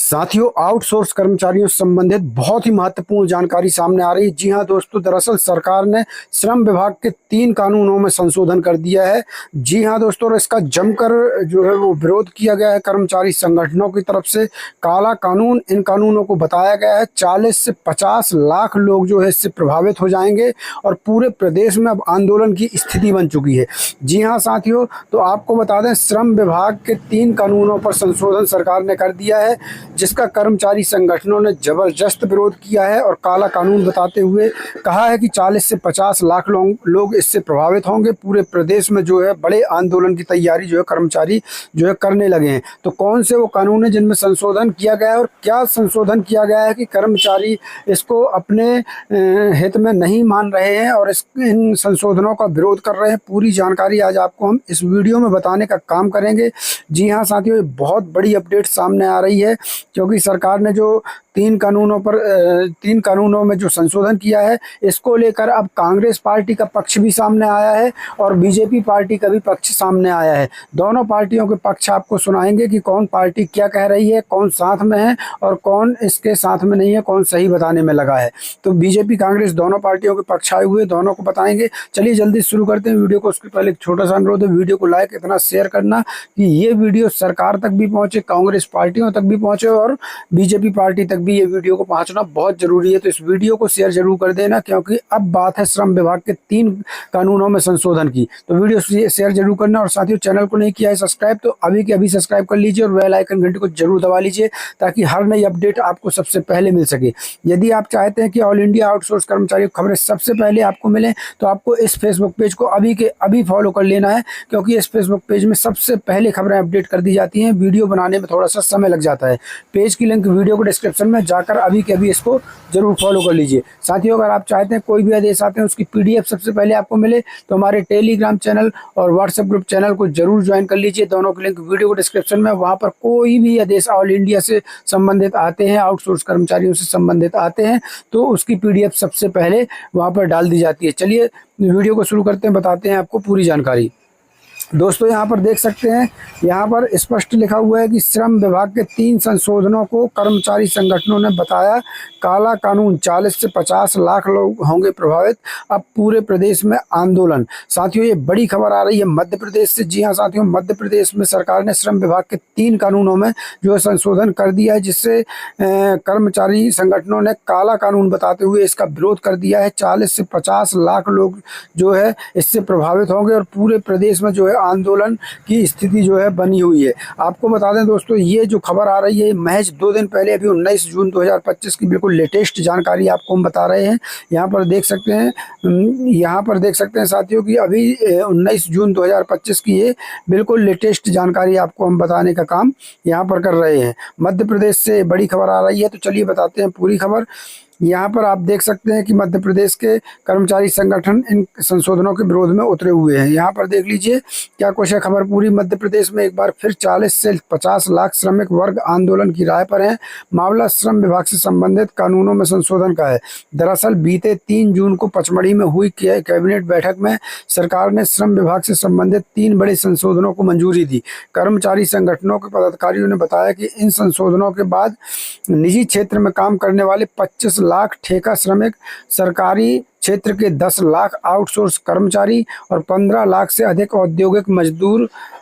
साथियों, आउटसोर्स कर्मचारियों से संबंधित बहुत ही महत्वपूर्ण जानकारी सामने आ रही है। जी हां दोस्तों, दरअसल सरकार ने श्रम विभाग के 3 कानूनों में संशोधन कर दिया है। जी हां दोस्तों, और इसका जमकर जो है वो विरोध किया गया है कर्मचारी संगठनों की तरफ से। काला कानून, इन कानूनों को बताया गया है 40 से 50 लाख लोग जो है इससे प्रभावित हो जाएंगे और पूरे प्रदेश में अब आंदोलन की स्थिति बन चुकी है। जी हाँ साथियों, तो आपको बता दें, श्रम विभाग के 3 कानूनों पर संशोधन सरकार ने कर दिया है, जिसका कर्मचारी संगठनों ने जबरदस्त विरोध किया है और काला कानून बताते हुए कहा है कि 40 से 50 लाख लोग इससे प्रभावित होंगे। पूरे प्रदेश में जो है बड़े आंदोलन की तैयारी जो है कर्मचारी जो है करने लगे हैं। तो कौन से वो कानून है जिनमें संशोधन किया गया है और क्या संशोधन किया गया है कि कर्मचारी इसको अपने हित में नहीं मान रहे हैं और इन संशोधनों का विरोध कर रहे हैं, पूरी जानकारी आज आपको हम इस वीडियो में बताने का काम करेंगे। जी हाँ साथियों, ये बहुत बड़ी अपडेट सामने आ रही है, क्योंकि सरकार ने जो 3 कानूनों में जो संशोधन किया है, इसको लेकर अब कांग्रेस पार्टी का पक्ष भी सामने आया है और बीजेपी पार्टी का भी पक्ष सामने आया है। दोनों पार्टियों के पक्ष आपको सुनाएंगे कि कौन पार्टी क्या कह रही है, कौन साथ में है और कौन इसके साथ में नहीं है, कौन सही बताने में लगा है। तो बीजेपी कांग्रेस दोनों पार्टियों के पक्ष आए हुए, दोनों को बताएंगे। चलिए जल्दी शुरू करते हैं वीडियो को। उसके पहले एक छोटा सा अनुरोध है, वीडियो को लाइक इतना शेयर करना कि ये वीडियो सरकार तक भी पहुंचे, कांग्रेस पार्टियों तक भी पहुंचे और बीजेपी पार्टी तक भी ये वीडियो को पहुंचना बहुत जरूरी है। तो इस वीडियो को शेयर जरूर कर देना, क्योंकि अब बात है श्रम विभाग के 3 कानूनों में संशोधन की। तो वीडियो शेयर जरूर करना और साथियों, चैनल को नहीं किया है सब्सक्राइब तो अभी के अभी सब्सक्राइब कर लीजिए और बेल आइकन घंटे को जरूर दबा लीजिए, ताकि हर नई अपडेट आपको सबसे पहले मिल सके। यदि आप चाहते हैं कि ऑल इंडिया आउटसोर्स कर्मचारी खबरें सबसे पहले आपको मिले, तो आपको इस फेसबुक पेज को अभी के अभी फॉलो कर लेना है, क्योंकि इस फेसबुक पेज में सबसे पहले खबरें अपडेट कर दी जाती हैं। वीडियो बनाने में थोड़ा सा समय लग जाता है। पेज की लिंक वीडियो को डिस्क्रिप्शन में जाकर अभी के अभी इसको जरूर फॉलो कर लीजिए। साथियों, अगर आप चाहते हैं कोई भी आदेश आते हैं उसकी PDF सबसे पहले आपको मिले, तो हमारे टेलीग्राम चैनल और व्हाट्सएप ग्रुप चैनल को जरूर ज्वाइन कर लीजिए। दोनों की लिंक वीडियो को डिस्क्रिप्शन में। वहां पर कोई भी आदेश ऑल इंडिया से संबंधित आते हैं, आउटसोर्स कर्मचारियों से संबंधित आते हैं, तो उसकी PDF सबसे पहले वहां पर डाल दी जाती है। चलिए वीडियो को शुरू करते हैं, बताते हैं आपको पूरी जानकारी। दोस्तों, यहाँ पर देख सकते हैं, यहाँ पर स्पष्ट लिखा हुआ है कि श्रम विभाग के 3 संशोधनों को कर्मचारी संगठनों ने बताया काला कानून, 40 से 50 लाख लोग होंगे प्रभावित, अब पूरे प्रदेश में आंदोलन। साथियों, ये बड़ी खबर आ रही है मध्य प्रदेश से। जी हाँ साथियों, मध्य प्रदेश में सरकार ने श्रम विभाग के 3 कानूनों में जो है संशोधन कर दिया है, जिससे कर्मचारी संगठनों ने काला कानून बताते हुए इसका विरोध कर दिया है। 40 से 50 लाख लोग जो है इससे प्रभावित होंगे और पूरे प्रदेश में जो है आंदोलन की स्थिति जो है बनी हुई है। आपको बता दें दोस्तों, ये जो खबर आ रही है महज 2 दिन पहले, अभी 19 जून 2025 की बिल्कुल लेटेस्ट जानकारी आपको हम बता रहे हैं। यहाँ पर देख सकते हैं साथियों कि अभी 19 जून 2025 की ये बिल्कुल लेटेस्ट जानकारी आपको हम बताने का काम यहाँ पर कर रहे हैं। मध्य प्रदेश से बड़ी खबर आ रही है, तो चलिए बताते हैं पूरी खबर। यहाँ पर आप देख सकते हैं कि मध्य प्रदेश के कर्मचारी संगठन इन संशोधनों के विरोध में उतरे हुए हैं। यहाँ पर देख लीजिए क्या कुछ है खबर पूरी। मध्य प्रदेश में एक बार फिर 40 से 50 लाख श्रमिक वर्ग आंदोलन की राह पर हैं। मामला श्रम विभाग से संबंधित कानूनों में संशोधन का है। दरअसल बीते 3 जून को पचमढ़ी में हुई कैबिनेट बैठक में सरकार ने श्रम विभाग से संबंधित 3 बड़े संशोधनों को मंजूरी दी। कर्मचारी संगठनों के पदाधिकारियों ने बताया कि इन संशोधनों के बाद निजी क्षेत्र में काम करने वाले 25 लाख ठेका श्रमिक, सरकारी क्षेत्र के 10 लाख आउटसोर्स कर्मचारी और 15 लाख से अधिक औद्योगिक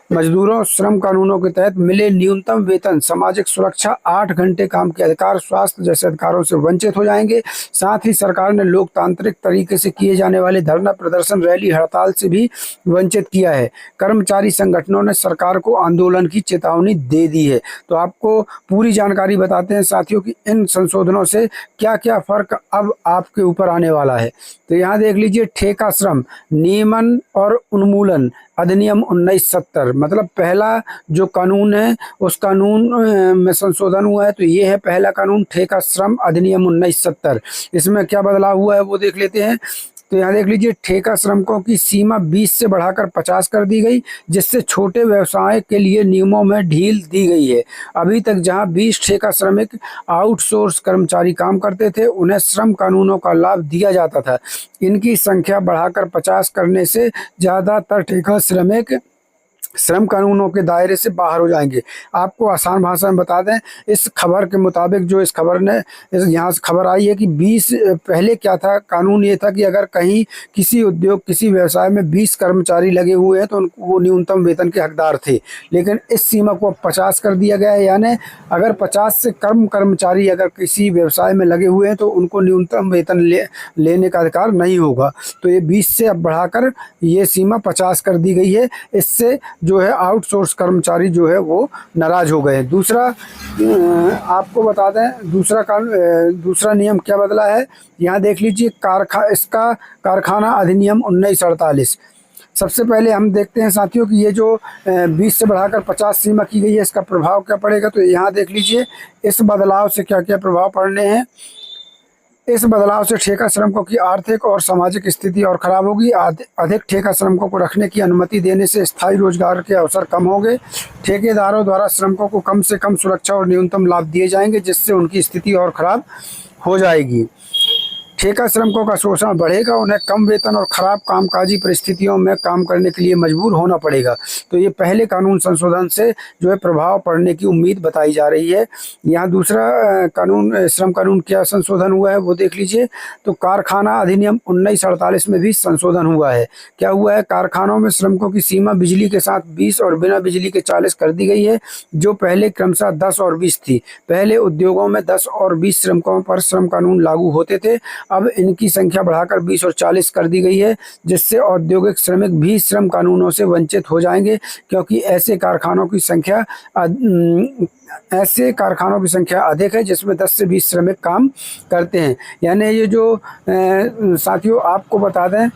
मजदूरों श्रम कानूनों के तहत मिले न्यूनतम वेतन, सामाजिक सुरक्षा, 8 घंटे काम के अधिकार, स्वास्थ्य जैसे अधिकारों से वंचित हो जाएंगे। साथ ही सरकार ने लोकतांत्रिक तरीके से किए जाने वाले धरना प्रदर्शन, रैली, हड़ताल से भी वंचित किया है। कर्मचारी संगठनों ने सरकार को आंदोलन की चेतावनी दे दी है। तो आपको पूरी जानकारी बताते हैं साथियों कि इन संशोधनों से क्या क्या फर्क अब आपके ऊपर आने वाला है। तो यहाँ देख लीजिए, ठेका श्रम नियमन और उन्मूलन अधिनियम 1970, मतलब पहला जो कानून है उस कानून में संशोधन हुआ है। तो ये है पहला कानून, ठेका श्रम अधिनियम 1970। इसमें क्या बदलाव हुआ है वो देख लेते हैं। तो यहाँ देख लीजिए, ठेका श्रमिकों की सीमा 20 से बढ़ाकर 50 कर दी गई, जिससे छोटे व्यवसाय के लिए नियमों में ढील दी गई है। अभी तक जहां 20 ठेका श्रमिक आउटसोर्स कर्मचारी काम करते थे, उन्हें श्रम कानूनों का लाभ दिया जाता था। इनकी संख्या बढ़ाकर 50 करने से ज़्यादातर ठेका श्रमिक श्रम कानूनों के दायरे से बाहर हो जाएंगे। आपको आसान भाषा में बता दें, इस खबर के मुताबिक जो इस खबर ने यहाँ से खबर आई है कि 20 पहले क्या था, कानून ये था कि अगर कहीं किसी उद्योग किसी व्यवसाय में 20 कर्मचारी लगे हुए हैं तो वो न्यूनतम वेतन के हकदार थे। लेकिन इस सीमा को अब 50 कर दिया गया है, यानी अगर 50 से कम कर्मचारी अगर किसी व्यवसाय में लगे हुए हैं तो उनको न्यूनतम वेतन लेने का अधिकार नहीं होगा। तो ये 20 से अब बढ़ाकर ये सीमा 50 कर दी गई है। इससे जो है आउटसोर्स कर्मचारी जो है वो नाराज हो गए। दूसरा आपको बता दें, दूसरा नियम क्या बदला है, यहाँ देख लीजिए। कारखाना अधिनियम 1948। सबसे पहले हम देखते हैं साथियों कि ये जो 20 से बढ़ाकर 50 सीमा की गई है, इसका प्रभाव क्या पड़ेगा। तो यहाँ देख लीजिए इस बदलाव से क्या क्या प्रभाव पड़ने हैं। इस बदलाव से ठेका श्रमिकों की आर्थिक और सामाजिक स्थिति और खराब होगी। अधिक ठेका श्रमिकों को रखने की अनुमति देने से स्थायी रोजगार के अवसर कम होंगे। ठेकेदारों द्वारा श्रमिकों को कम से कम सुरक्षा और न्यूनतम लाभ दिए जाएंगे, जिससे उनकी स्थिति और खराब हो जाएगी। ठेका श्रमिकों का शोषण बढ़ेगा, उन्हें कम वेतन और खराब कामकाजी परिस्थितियों में काम करने के लिए मजबूर होना पड़ेगा। तो ये पहले कानून संशोधन से जो है प्रभाव पड़ने की उम्मीद बताई जा रही है। यहाँ दूसरा कानून, श्रम कानून क्या संशोधन हुआ है वो देख लीजिए। तो कारखाना अधिनियम 1948 में भी संशोधन हुआ है। क्या हुआ है, कारखानों में श्रमिकों की सीमा बिजली के साथ 20 और बिना बिजली के 40 कर दी गई है, जो पहले क्रमशः 10 और 20 थी। पहले उद्योगों में 10 और 20 श्रमिकों पर श्रम कानून लागू होते थे, अब इनकी संख्या बढ़ाकर 20 और 40 कर दी गई है, जिससे औद्योगिक श्रमिक भी श्रम कानूनों से वंचित हो जाएंगे, क्योंकि ऐसे कारखानों की संख्या अधिक है जिसमें 10 से 20 श्रमिक काम करते हैं। यानी ये जो साथियों आपको बता दें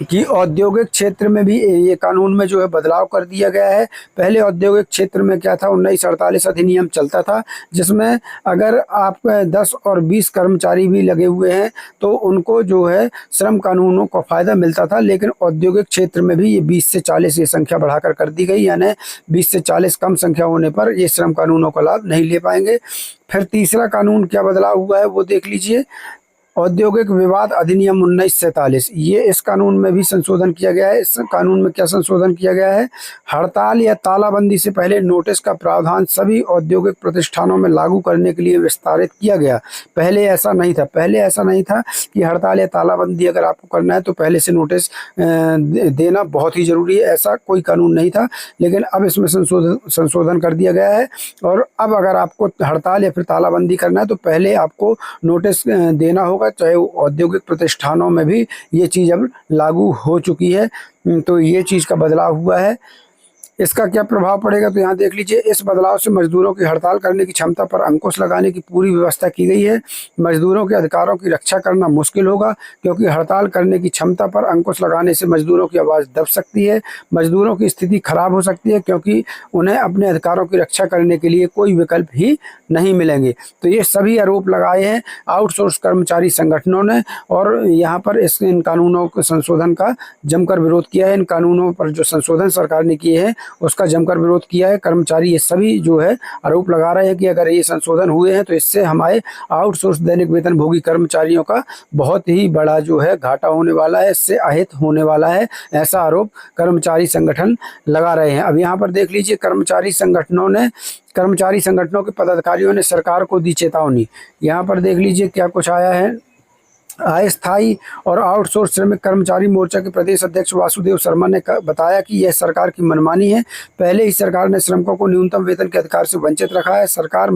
कि औद्योगिक क्षेत्र में भी ये कानून में जो है बदलाव कर दिया गया है। पहले औद्योगिक क्षेत्र में क्या था, 1948 अधिनियम चलता था, जिसमें अगर आप 10 और 20 कर्मचारी भी लगे हुए हैं तो उनको जो है श्रम कानूनों का फ़ायदा मिलता था। लेकिन औद्योगिक क्षेत्र में भी ये 20 से 40 ये संख्या बढ़ाकर कर दी गई, यानी 20 से 40 कम संख्या होने पर ये श्रम कानूनों का लाभ नहीं ले पाएंगे। फिर तीसरा कानून क्या बदलाव हुआ है वो देख लीजिए। औद्योगिक विवाद अधिनियम 1947, ये इस कानून में भी संशोधन किया गया है। इस कानून में क्या संशोधन किया गया है, हड़ताल या तालाबंदी से पहले नोटिस का प्रावधान सभी औद्योगिक प्रतिष्ठानों में लागू करने के लिए विस्तारित किया गया। पहले ऐसा नहीं था कि हड़ताल या तालाबंदी अगर आपको करना है तो पहले से नोटिस देना बहुत ही ज़रूरी है, ऐसा कोई कानून नहीं था। लेकिन अब इसमें संशोधन कर दिया गया है, और अब अगर आपको हड़ताल या फिर तालाबंदी करना है तो पहले आपको नोटिस देना होगा। चाहे औद्योगिक प्रतिष्ठानों में भी ये चीज़ अब लागू हो चुकी है। तो ये चीज़ का बदलाव हुआ है। इसका क्या प्रभाव पड़ेगा, तो यहाँ देख लीजिए। इस बदलाव से मजदूरों की हड़ताल करने की क्षमता पर अंकुश लगाने की पूरी व्यवस्था की गई है। मजदूरों के अधिकारों की रक्षा करना मुश्किल होगा, क्योंकि हड़ताल करने की क्षमता पर अंकुश लगाने से मजदूरों की आवाज़ दब सकती है, मजदूरों की स्थिति खराब हो सकती है, क्योंकि उन्हें अपने अधिकारों की रक्षा करने के लिए कोई विकल्प ही नहीं मिलेंगे। तो ये सभी आरोप लगाए हैं आउटसोर्स कर्मचारी संगठनों ने, और यहाँ पर इन कानूनों के संशोधन का जमकर विरोध किया है। इन कानूनों पर जो संशोधन सरकार ने किए हैं उसका जमकर विरोध किया है। कर्मचारी ये सभी जो है आरोप लगा रहे हैं कि अगर ये संशोधन हुए हैं तो इससे हमारे आउटसोर्स दैनिक वेतन भोगी कर्मचारियों का बहुत ही बड़ा जो है घाटा होने वाला है, इससे अहित होने वाला है, ऐसा आरोप कर्मचारी संगठन लगा रहे हैं। अब यहाँ पर देख लीजिए, कर्मचारी संगठनों के पदाधिकारियों ने सरकार को दी चेतावनी। यहाँ पर देख लीजिए क्या कुछ आया है। अस्थायी और आउटसोर्स श्रमिक कर्मचारी मोर्चा के प्रदेश अध्यक्ष वासुदेव शर्मा ने बताया कि यह सरकार की मनमानी है। पहले ही सरकार ने श्रमिकों को न्यूनतम वेतन के अधिकार से वंचित रखा है। सरकार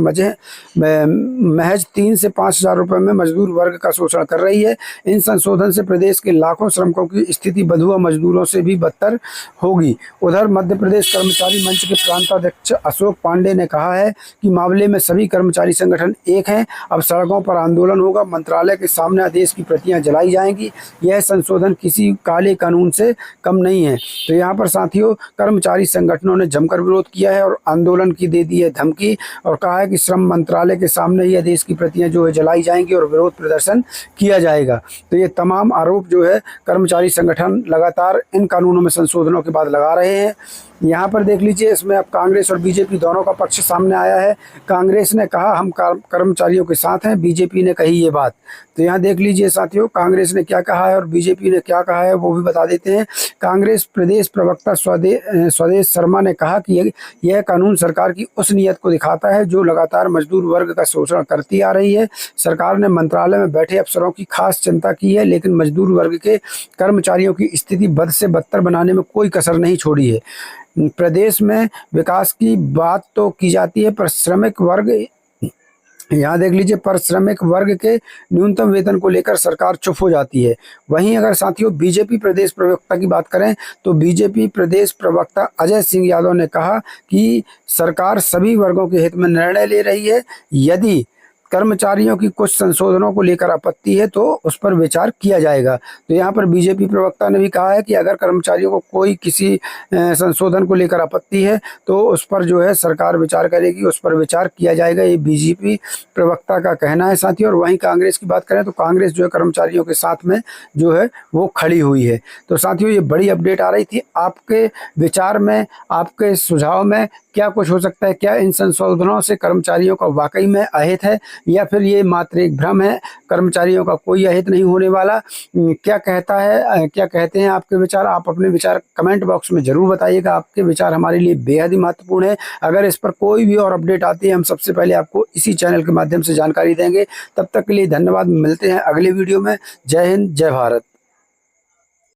महज 3 से 5 हज़ार रुपये में मजदूर वर्ग का शोषण कर रही है। इन संशोधन से प्रदेश के लाखों श्रमिकों की स्थिति बंधुआ मजदूरों से भी बदतर होगी। उधर मध्य प्रदेश कर्मचारी मंच के प्रांताध्यक्ष अशोक पांडे ने कहा है कि मामले में सभी कर्मचारी संगठन एक हैं। अब सड़कों पर आंदोलन होगा, मंत्रालय के सामने आदेश की प्रतियां जलाई जाएंगी। यह संशोधन किसी काले कानून से कम नहीं है। तो यहाँ पर साथियों कर्मचारी संगठनों ने जमकर विरोध किया है और आंदोलन की दे दी है धमकी, और कहा है कि श्रम मंत्रालय के सामने ये आदेश की प्रतियां जो है जलाई जाएंगी और विरोध प्रदर्शन किया जाएगा। तो ये तमाम आरोप जो है कर्मचारी संगठन लगातार इन कानूनों में संशोधनों के बाद लगा रहे हैं। यहाँ पर देख लीजिए, इसमें अब कांग्रेस और बीजेपी दोनों का पक्ष सामने आया है। कांग्रेस ने कहा हम कर्मचारियों के साथ हैं, बीजेपी ने कही ये बात। तो यहाँ देख लीजिए साथियों, कांग्रेस ने क्या कहा है और बीजेपी ने क्या कहा है वो भी बता देते हैं। कांग्रेस प्रदेश प्रवक्ता स्वदेश शर्मा ने कहा कि यह कानून सरकार की उस नीयत को दिखाता है जो लगातार मजदूर वर्ग का शोषण करती आ रही है। सरकार ने मंत्रालय में बैठे अफसरों की खास चिंता की है, लेकिन मजदूर वर्ग के कर्मचारियों की स्थिति बद से बदतर बनाने में कोई कसर नहीं छोड़ी है। प्रदेश में विकास की बात तो की जाती है, पर श्रमिक वर्ग, यहाँ देख लीजिए, पर श्रमिक वर्ग के न्यूनतम वेतन को लेकर सरकार चुप हो जाती है। वहीं अगर साथियों बीजेपी प्रदेश प्रवक्ता की बात करें तो बीजेपी प्रदेश प्रवक्ता अजय सिंह यादव ने कहा कि सरकार सभी वर्गों के हित में निर्णय ले रही है। यदि कर्मचारियों की कुछ संशोधनों को लेकर आपत्ति है तो उस पर विचार किया जाएगा। तो यहाँ पर बीजेपी प्रवक्ता ने भी कहा है कि अगर कर्मचारियों को कोई किसी संशोधन को लेकर आपत्ति है तो उस पर जो है सरकार विचार करेगी, उस पर विचार किया जाएगा। ये बीजेपी प्रवक्ता का कहना है साथियों। और वहीं कांग्रेस की बात करें तो कांग्रेस जो है कर्मचारियों के साथ में जो है वो खड़ी हुई है। तो साथियों ये बड़ी अपडेट आ रही थी। आपके विचार में, आपके सुझाव में क्या कुछ हो सकता है? क्या इन संशोधनों से कर्मचारियों का वाकई में अहित है या फिर ये मात्र एक भ्रम है, कर्मचारियों का कोई अहित नहीं होने वाला? क्या कहता है, क्या कहते हैं आपके विचार? आप अपने विचार कमेंट बॉक्स में ज़रूर बताइएगा। आपके विचार हमारे लिए बेहद ही महत्वपूर्ण है। अगर इस पर कोई भी और अपडेट आती है हम सबसे पहले आपको इसी चैनल के माध्यम से जानकारी देंगे। तब तक के लिए धन्यवाद। मिलते हैं अगले वीडियो में। जय हिंद, जय भारत।